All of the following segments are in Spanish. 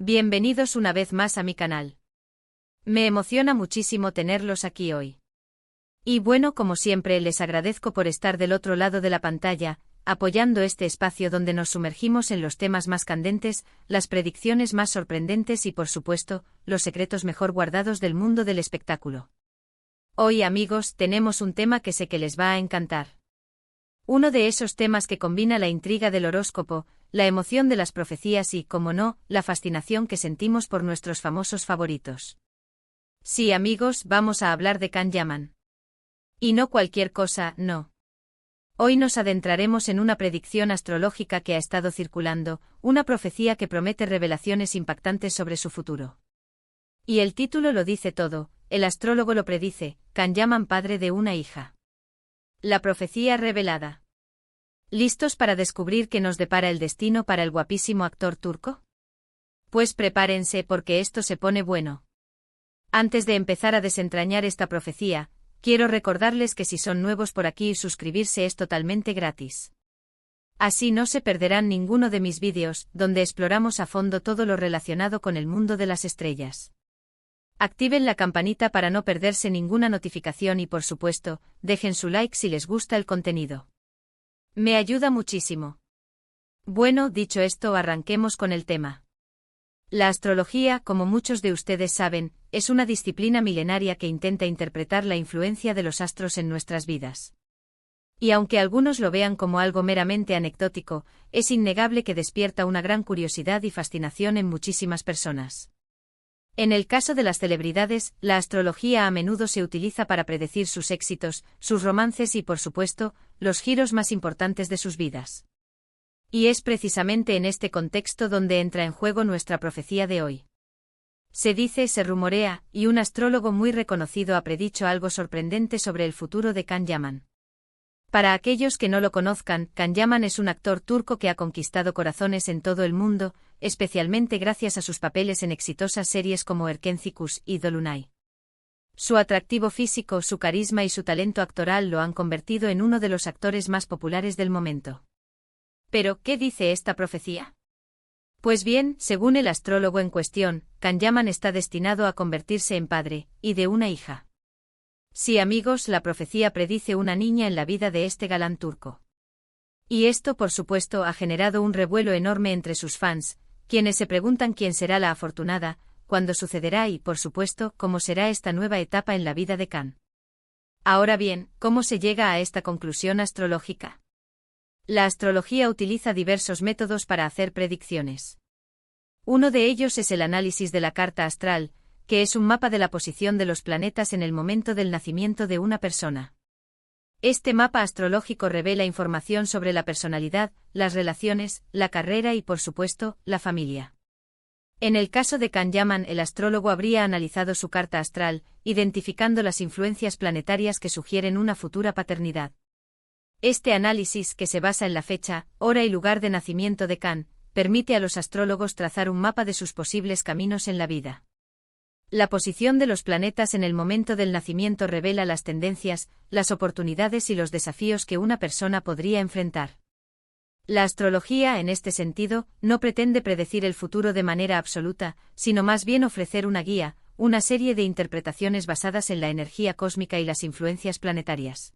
Bienvenidos una vez más a mi canal. Me emociona muchísimo tenerlos aquí hoy. Y bueno, como siempre, les agradezco por estar del otro lado de la pantalla, apoyando este espacio donde nos sumergimos en los temas más candentes, las predicciones más sorprendentes y, por supuesto, los secretos mejor guardados del mundo del espectáculo. Hoy, amigos, tenemos un tema que sé que les va a encantar. Uno de esos temas que combina la intriga del horóscopo, la emoción de las profecías y, como no, la fascinación que sentimos por nuestros famosos favoritos. Sí, amigos, vamos a hablar de Can Yaman. Y no cualquier cosa, no. Hoy nos adentraremos en una predicción astrológica que ha estado circulando, una profecía que promete revelaciones impactantes sobre su futuro. Y el título lo dice todo, el astrólogo lo predice, Can Yaman, padre de una hija. La profecía revelada. ¿Listos para descubrir qué nos depara el destino para el guapísimo actor turco? Pues prepárense porque esto se pone bueno. Antes de empezar a desentrañar esta profecía, quiero recordarles que si son nuevos por aquí, suscribirse es totalmente gratis. Así no se perderán ninguno de mis vídeos, donde exploramos a fondo todo lo relacionado con el mundo de las estrellas. Activen la campanita para no perderse ninguna notificación y, por supuesto, dejen su like si les gusta el contenido. Me ayuda muchísimo. Bueno, dicho esto, arranquemos con el tema. La astrología, como muchos de ustedes saben, es una disciplina milenaria que intenta interpretar la influencia de los astros en nuestras vidas. Y aunque algunos lo vean como algo meramente anecdótico, es innegable que despierta una gran curiosidad y fascinación en muchísimas personas. En el caso de las celebridades, la astrología a menudo se utiliza para predecir sus éxitos, sus romances y, por supuesto, los giros más importantes de sus vidas. Y es precisamente en este contexto donde entra en juego nuestra profecía de hoy. Se dice, se rumorea, y un astrólogo muy reconocido ha predicho algo sorprendente sobre el futuro de Can Yaman. Para aquellos que no lo conozcan, Can Yaman es un actor turco que ha conquistado corazones en todo el mundo, especialmente gracias a sus papeles en exitosas series como Erkenci y Dolunay. Su atractivo físico, su carisma y su talento actoral lo han convertido en uno de los actores más populares del momento. Pero, ¿qué dice esta profecía? Pues bien, según el astrólogo en cuestión, Can Yaman está destinado a convertirse en padre, y de una hija. Sí, amigos, la profecía predice una niña en la vida de este galán turco. Y esto, por supuesto, ha generado un revuelo enorme entre sus fans, quienes se preguntan quién será la afortunada, cuándo sucederá y, por supuesto, cómo será esta nueva etapa en la vida de Can. Ahora bien, ¿cómo se llega a esta conclusión astrológica? La astrología utiliza diversos métodos para hacer predicciones. Uno de ellos es el análisis de la carta astral, que es un mapa de la posición de los planetas en el momento del nacimiento de una persona. Este mapa astrológico revela información sobre la personalidad, las relaciones, la carrera y, por supuesto, la familia. En el caso de Can Yaman, el astrólogo habría analizado su carta astral, identificando las influencias planetarias que sugieren una futura paternidad. Este análisis, que se basa en la fecha, hora y lugar de nacimiento de Can, permite a los astrólogos trazar un mapa de sus posibles caminos en la vida. La posición de los planetas en el momento del nacimiento revela las tendencias, las oportunidades y los desafíos que una persona podría enfrentar. La astrología, en este sentido, no pretende predecir el futuro de manera absoluta, sino más bien ofrecer una guía, una serie de interpretaciones basadas en la energía cósmica y las influencias planetarias.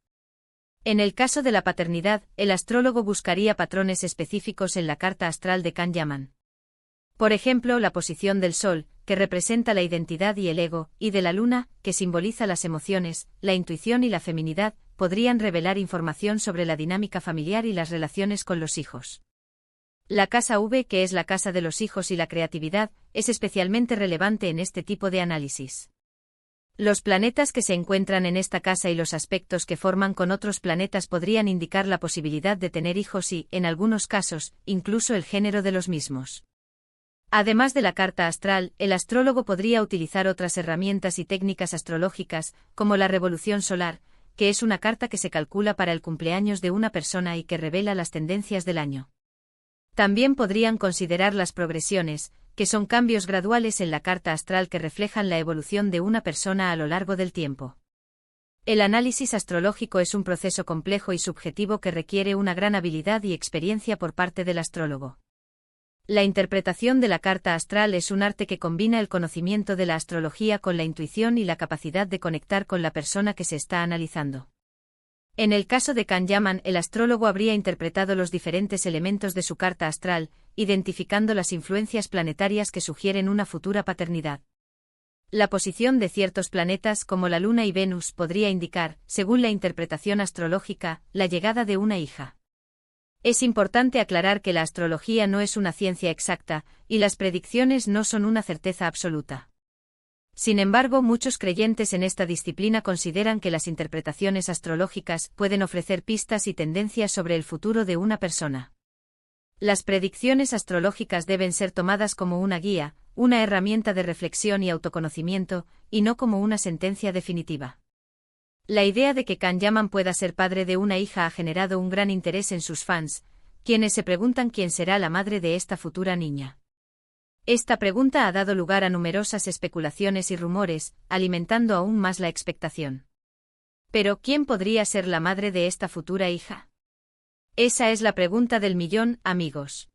En el caso de la paternidad, el astrólogo buscaría patrones específicos en la carta astral de Can Yaman. Por ejemplo, la posición del Sol, que representa la identidad y el ego, y de la Luna, que simboliza las emociones, la intuición y la feminidad, podrían revelar información sobre la dinámica familiar y las relaciones con los hijos. La casa V, que es la casa de los hijos y la creatividad, es especialmente relevante en este tipo de análisis. Los planetas que se encuentran en esta casa y los aspectos que forman con otros planetas podrían indicar la posibilidad de tener hijos y, en algunos casos, incluso el género de los mismos. Además de la carta astral, el astrólogo podría utilizar otras herramientas y técnicas astrológicas, como la revolución solar, que es una carta que se calcula para el cumpleaños de una persona y que revela las tendencias del año. También podrían considerar las progresiones, que son cambios graduales en la carta astral que reflejan la evolución de una persona a lo largo del tiempo. El análisis astrológico es un proceso complejo y subjetivo que requiere una gran habilidad y experiencia por parte del astrólogo. La interpretación de la carta astral es un arte que combina el conocimiento de la astrología con la intuición y la capacidad de conectar con la persona que se está analizando. En el caso de Can Yaman, el astrólogo habría interpretado los diferentes elementos de su carta astral, identificando las influencias planetarias que sugieren una futura paternidad. La posición de ciertos planetas como la Luna y Venus podría indicar, según la interpretación astrológica, la llegada de una hija. Es importante aclarar que la astrología no es una ciencia exacta, y las predicciones no son una certeza absoluta. Sin embargo, muchos creyentes en esta disciplina consideran que las interpretaciones astrológicas pueden ofrecer pistas y tendencias sobre el futuro de una persona. Las predicciones astrológicas deben ser tomadas como una guía, una herramienta de reflexión y autoconocimiento, y no como una sentencia definitiva. La idea de que Can Yaman pueda ser padre de una hija ha generado un gran interés en sus fans, quienes se preguntan quién será la madre de esta futura niña. Esta pregunta ha dado lugar a numerosas especulaciones y rumores, alimentando aún más la expectación. Pero, ¿quién podría ser la madre de esta futura hija? Esa es la pregunta del millón, amigos.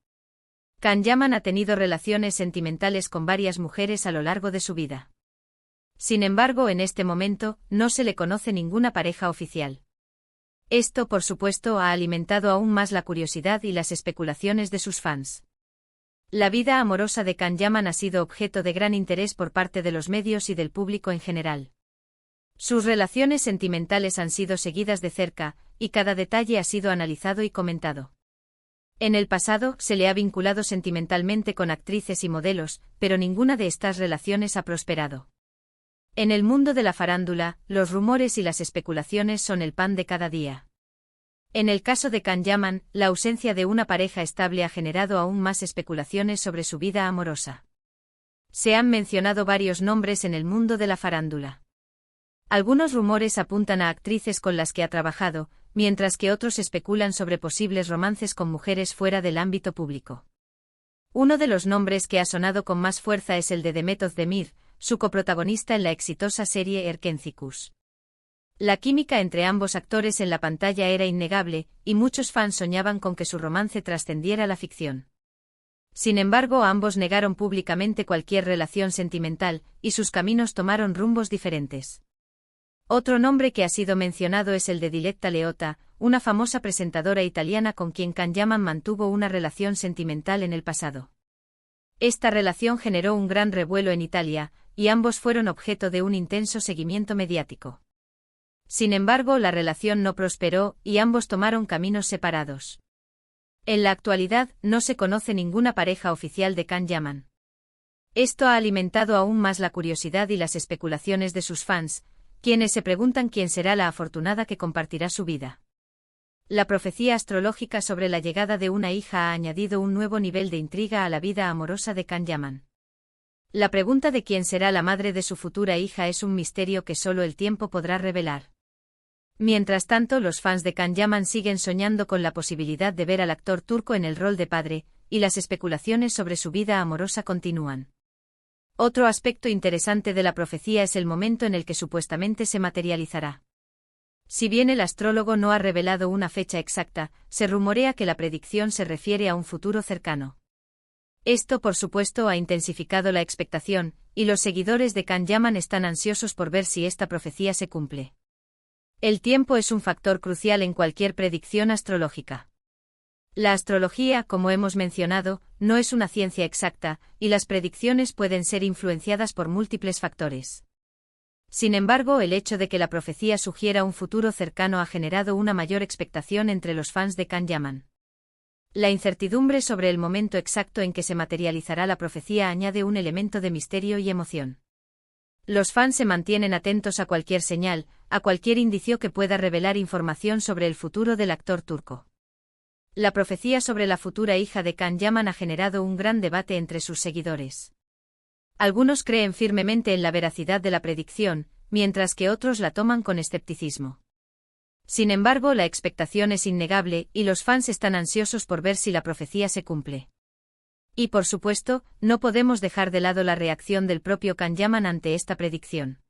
Can Yaman ha tenido relaciones sentimentales con varias mujeres a lo largo de su vida. Sin embargo, en este momento, no se le conoce ninguna pareja oficial. Esto, por supuesto, ha alimentado aún más la curiosidad y las especulaciones de sus fans. La vida amorosa de Can Yaman ha sido objeto de gran interés por parte de los medios y del público en general. Sus relaciones sentimentales han sido seguidas de cerca, y cada detalle ha sido analizado y comentado. En el pasado, se le ha vinculado sentimentalmente con actrices y modelos, pero ninguna de estas relaciones ha prosperado. En el mundo de la farándula, los rumores y las especulaciones son el pan de cada día. En el caso de Can Yaman, la ausencia de una pareja estable ha generado aún más especulaciones sobre su vida amorosa. Se han mencionado varios nombres en el mundo de la farándula. Algunos rumores apuntan a actrices con las que ha trabajado, mientras que otros especulan sobre posibles romances con mujeres fuera del ámbito público. Uno de los nombres que ha sonado con más fuerza es el de Demet Özdemir, su coprotagonista en la exitosa serie Erkencikus. La química entre ambos actores en la pantalla era innegable, y muchos fans soñaban con que su romance trascendiera la ficción. Sin embargo, ambos negaron públicamente cualquier relación sentimental, y sus caminos tomaron rumbos diferentes. Otro nombre que ha sido mencionado es el de Diletta Leotta, una famosa presentadora italiana con quien Can Yaman mantuvo una relación sentimental en el pasado. Esta relación generó un gran revuelo en Italia, y ambos fueron objeto de un intenso seguimiento mediático. Sin embargo, la relación no prosperó, y ambos tomaron caminos separados. En la actualidad, no se conoce ninguna pareja oficial de Can Yaman. Esto ha alimentado aún más la curiosidad y las especulaciones de sus fans, quienes se preguntan quién será la afortunada que compartirá su vida. La profecía astrológica sobre la llegada de una hija ha añadido un nuevo nivel de intriga a la vida amorosa de Can Yaman. La pregunta de quién será la madre de su futura hija es un misterio que solo el tiempo podrá revelar. Mientras tanto, los fans de Can Yaman siguen soñando con la posibilidad de ver al actor turco en el rol de padre, y las especulaciones sobre su vida amorosa continúan. Otro aspecto interesante de la profecía es el momento en el que supuestamente se materializará. Si bien el astrólogo no ha revelado una fecha exacta, se rumorea que la predicción se refiere a un futuro cercano. Esto, por supuesto, ha intensificado la expectación, y los seguidores de Can Yaman están ansiosos por ver si esta profecía se cumple. El tiempo es un factor crucial en cualquier predicción astrológica. La astrología, como hemos mencionado, no es una ciencia exacta, y las predicciones pueden ser influenciadas por múltiples factores. Sin embargo, el hecho de que la profecía sugiera un futuro cercano ha generado una mayor expectación entre los fans de Can Yaman. La incertidumbre sobre el momento exacto en que se materializará la profecía añade un elemento de misterio y emoción. Los fans se mantienen atentos a cualquier señal, a cualquier indicio que pueda revelar información sobre el futuro del actor turco. La profecía sobre la futura hija de Can Yaman ha generado un gran debate entre sus seguidores. Algunos creen firmemente en la veracidad de la predicción, mientras que otros la toman con escepticismo. Sin embargo, la expectación es innegable, y los fans están ansiosos por ver si la profecía se cumple. Y por supuesto, no podemos dejar de lado la reacción del propio Can Yaman ante esta predicción.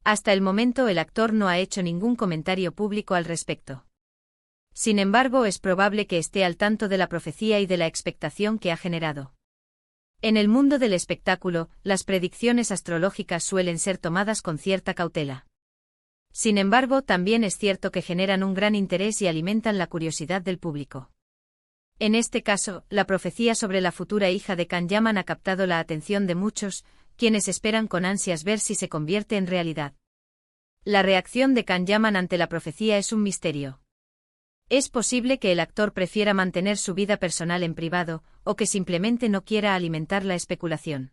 Hasta el momento el actor no ha hecho ningún comentario público al respecto. Sin embargo, es probable que esté al tanto de la profecía y de la expectación que ha generado. En el mundo del espectáculo, las predicciones astrológicas suelen ser tomadas con cierta cautela. Sin embargo, también es cierto que generan un gran interés y alimentan la curiosidad del público. En este caso, la profecía sobre la futura hija de Can Yaman ha captado la atención de muchos, quienes esperan con ansias ver si se convierte en realidad. La reacción de Can Yaman ante la profecía es un misterio. Es posible que el actor prefiera mantener su vida personal en privado, o que simplemente no quiera alimentar la especulación.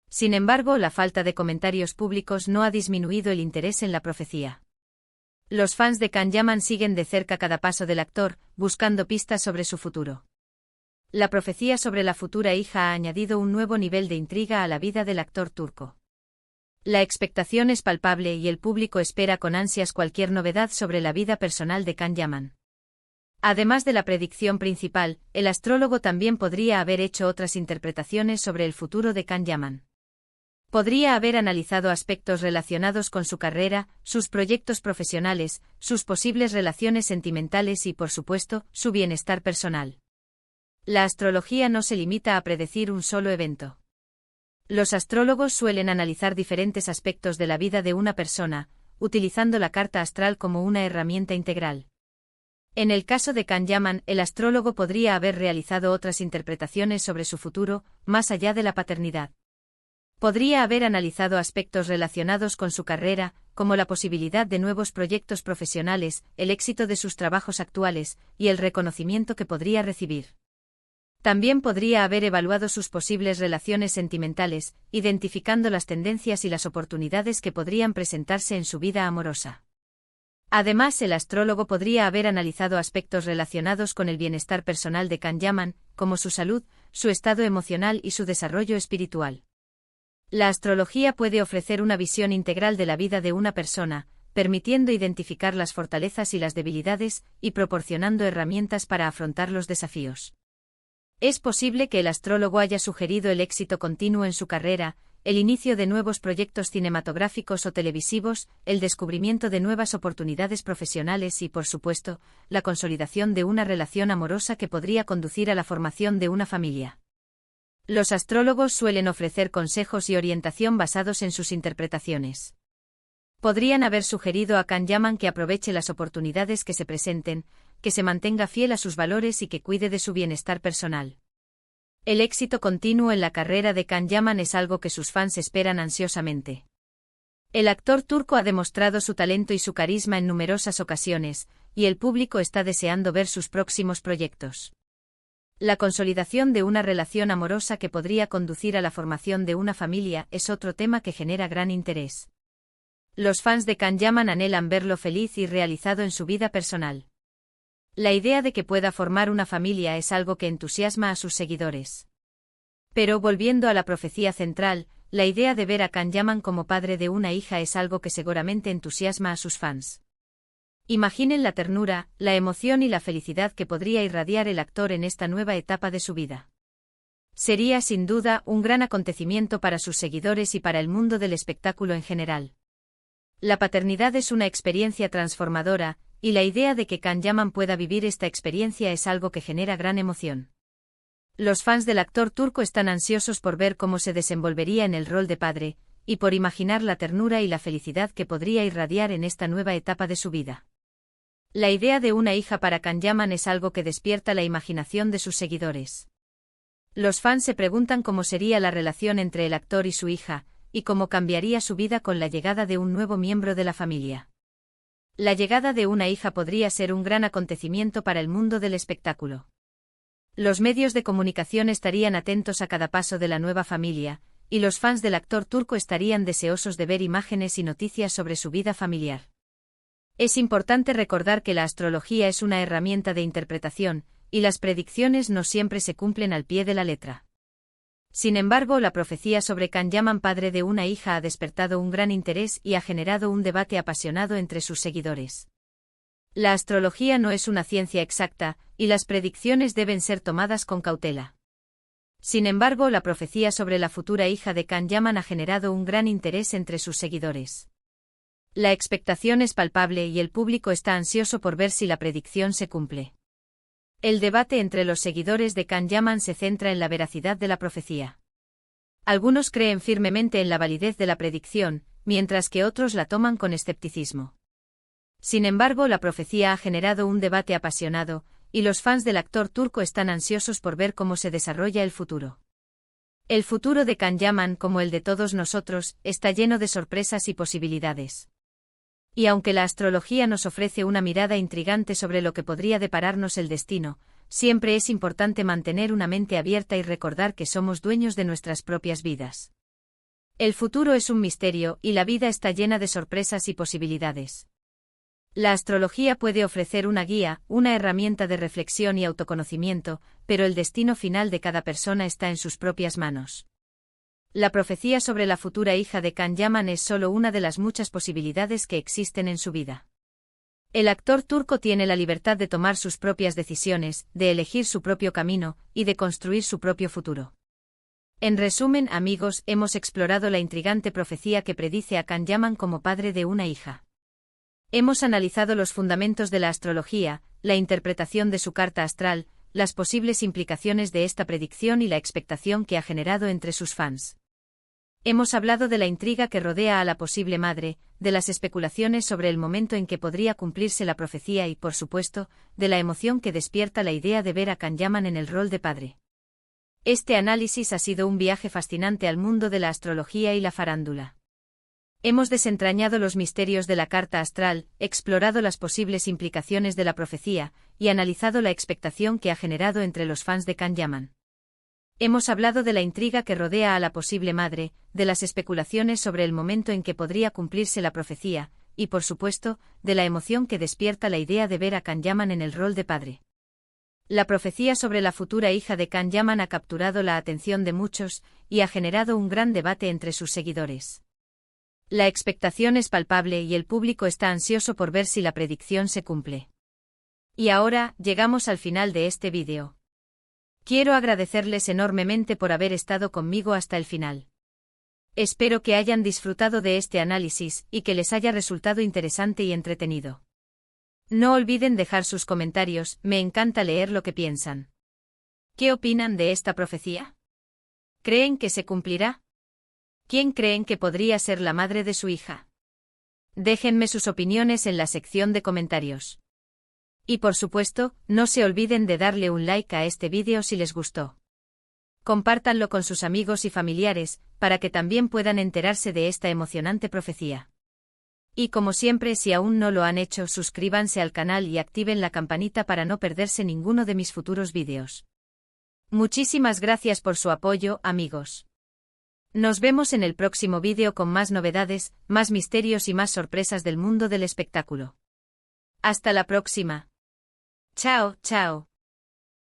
Sin embargo, la falta de comentarios públicos no ha disminuido el interés en la profecía. Los fans de Can Yaman siguen de cerca cada paso del actor, buscando pistas sobre su futuro. La profecía sobre la futura hija ha añadido un nuevo nivel de intriga a la vida del actor turco. La expectación es palpable y el público espera con ansias cualquier novedad sobre la vida personal de Can Yaman. Además de la predicción principal, el astrólogo también podría haber hecho otras interpretaciones sobre el futuro de Can Yaman. Podría haber analizado aspectos relacionados con su carrera, sus proyectos profesionales, sus posibles relaciones sentimentales y, por supuesto, su bienestar personal. La astrología no se limita a predecir un solo evento. Los astrólogos suelen analizar diferentes aspectos de la vida de una persona, utilizando la carta astral como una herramienta integral. En el caso de Can Yaman, el astrólogo podría haber realizado otras interpretaciones sobre su futuro, más allá de la paternidad. Podría haber analizado aspectos relacionados con su carrera, como la posibilidad de nuevos proyectos profesionales, el éxito de sus trabajos actuales, y el reconocimiento que podría recibir. También podría haber evaluado sus posibles relaciones sentimentales, identificando las tendencias y las oportunidades que podrían presentarse en su vida amorosa. Además, el astrólogo podría haber analizado aspectos relacionados con el bienestar personal de Can Yaman, como su salud, su estado emocional y su desarrollo espiritual. La astrología puede ofrecer una visión integral de la vida de una persona, permitiendo identificar las fortalezas y las debilidades, y proporcionando herramientas para afrontar los desafíos. Es posible que el astrólogo haya sugerido el éxito continuo en su carrera, el inicio de nuevos proyectos cinematográficos o televisivos, el descubrimiento de nuevas oportunidades profesionales y, por supuesto, la consolidación de una relación amorosa que podría conducir a la formación de una familia. Los astrólogos suelen ofrecer consejos y orientación basados en sus interpretaciones. Podrían haber sugerido a Can Yaman que aproveche las oportunidades que se presenten, que se mantenga fiel a sus valores y que cuide de su bienestar personal. El éxito continuo en la carrera de Can Yaman es algo que sus fans esperan ansiosamente. El actor turco ha demostrado su talento y su carisma en numerosas ocasiones, y el público está deseando ver sus próximos proyectos. La consolidación de una relación amorosa que podría conducir a la formación de una familia es otro tema que genera gran interés. Los fans de Can Yaman anhelan verlo feliz y realizado en su vida personal. La idea de que pueda formar una familia es algo que entusiasma a sus seguidores. Pero volviendo a la profecía central, la idea de ver a Can Yaman como padre de una hija es algo que seguramente entusiasma a sus fans. Imaginen la ternura, la emoción y la felicidad que podría irradiar el actor en esta nueva etapa de su vida. Sería sin duda un gran acontecimiento para sus seguidores y para el mundo del espectáculo en general. La paternidad es una experiencia transformadora, y la idea de que Can Yaman pueda vivir esta experiencia es algo que genera gran emoción. Los fans del actor turco están ansiosos por ver cómo se desenvolvería en el rol de padre, y por imaginar la ternura y la felicidad que podría irradiar en esta nueva etapa de su vida. La idea de una hija para Can Yaman es algo que despierta la imaginación de sus seguidores. Los fans se preguntan cómo sería la relación entre el actor y su hija, y cómo cambiaría su vida con la llegada de un nuevo miembro de la familia. La llegada de una hija podría ser un gran acontecimiento para el mundo del espectáculo. Los medios de comunicación estarían atentos a cada paso de la nueva familia, y los fans del actor turco estarían deseosos de ver imágenes y noticias sobre su vida familiar. Es importante recordar que la astrología es una herramienta de interpretación, y las predicciones no siempre se cumplen al pie de la letra. Sin embargo, la profecía sobre Can Yaman, padre de una hija, ha despertado un gran interés y ha generado un debate apasionado entre sus seguidores. La astrología no es una ciencia exacta, y las predicciones deben ser tomadas con cautela. Sin embargo, la profecía sobre la futura hija de Can Yaman ha generado un gran interés entre sus seguidores. La expectación es palpable y el público está ansioso por ver si la predicción se cumple. El debate entre los seguidores de Can Yaman se centra en la veracidad de la profecía. Algunos creen firmemente en la validez de la predicción, mientras que otros la toman con escepticismo. Sin embargo, la profecía ha generado un debate apasionado, y los fans del actor turco están ansiosos por ver cómo se desarrolla el futuro. El futuro de Can Yaman, como el de todos nosotros, está lleno de sorpresas y posibilidades. Y aunque la astrología nos ofrece una mirada intrigante sobre lo que podría depararnos el destino, siempre es importante mantener una mente abierta y recordar que somos dueños de nuestras propias vidas. El futuro es un misterio y la vida está llena de sorpresas y posibilidades. La astrología puede ofrecer una guía, una herramienta de reflexión y autoconocimiento, pero el destino final de cada persona está en sus propias manos. La profecía sobre la futura hija de Can Yaman es solo una de las muchas posibilidades que existen en su vida. El actor turco tiene la libertad de tomar sus propias decisiones, de elegir su propio camino, y de construir su propio futuro. En resumen, amigos, hemos explorado la intrigante profecía que predice a Can Yaman como padre de una hija. Hemos analizado los fundamentos de la astrología, la interpretación de su carta astral, las posibles implicaciones de esta predicción y la expectación que ha generado entre sus fans. Hemos hablado de la intriga que rodea a la posible madre, de las especulaciones sobre el momento en que podría cumplirse la profecía y, por supuesto, de la emoción que despierta la idea de ver a Can Yaman en el rol de padre. Este análisis ha sido un viaje fascinante al mundo de la astrología y la farándula. Hemos desentrañado los misterios de la carta astral, explorado las posibles implicaciones de la profecía, y analizado la expectación que ha generado entre los fans de Can Yaman. Hemos hablado de la intriga que rodea a la posible madre, de las especulaciones sobre el momento en que podría cumplirse la profecía, y por supuesto, de la emoción que despierta la idea de ver a Can Yaman en el rol de padre. La profecía sobre la futura hija de Can Yaman ha capturado la atención de muchos, y ha generado un gran debate entre sus seguidores. La expectación es palpable y el público está ansioso por ver si la predicción se cumple. Y ahora, llegamos al final de este vídeo. Quiero agradecerles enormemente por haber estado conmigo hasta el final. Espero que hayan disfrutado de este análisis y que les haya resultado interesante y entretenido. No olviden dejar sus comentarios, me encanta leer lo que piensan. ¿Qué opinan de esta profecía? ¿Creen que se cumplirá? ¿Quién creen que podría ser la madre de su hija? Déjenme sus opiniones en la sección de comentarios. Y por supuesto, no se olviden de darle un like a este vídeo si les gustó. Compártanlo con sus amigos y familiares, para que también puedan enterarse de esta emocionante profecía. Y como siempre, si aún no lo han hecho, suscríbanse al canal y activen la campanita para no perderse ninguno de mis futuros vídeos. Muchísimas gracias por su apoyo, amigos. Nos vemos en el próximo vídeo con más novedades, más misterios y más sorpresas del mundo del espectáculo. Hasta la próxima. Chao, chao.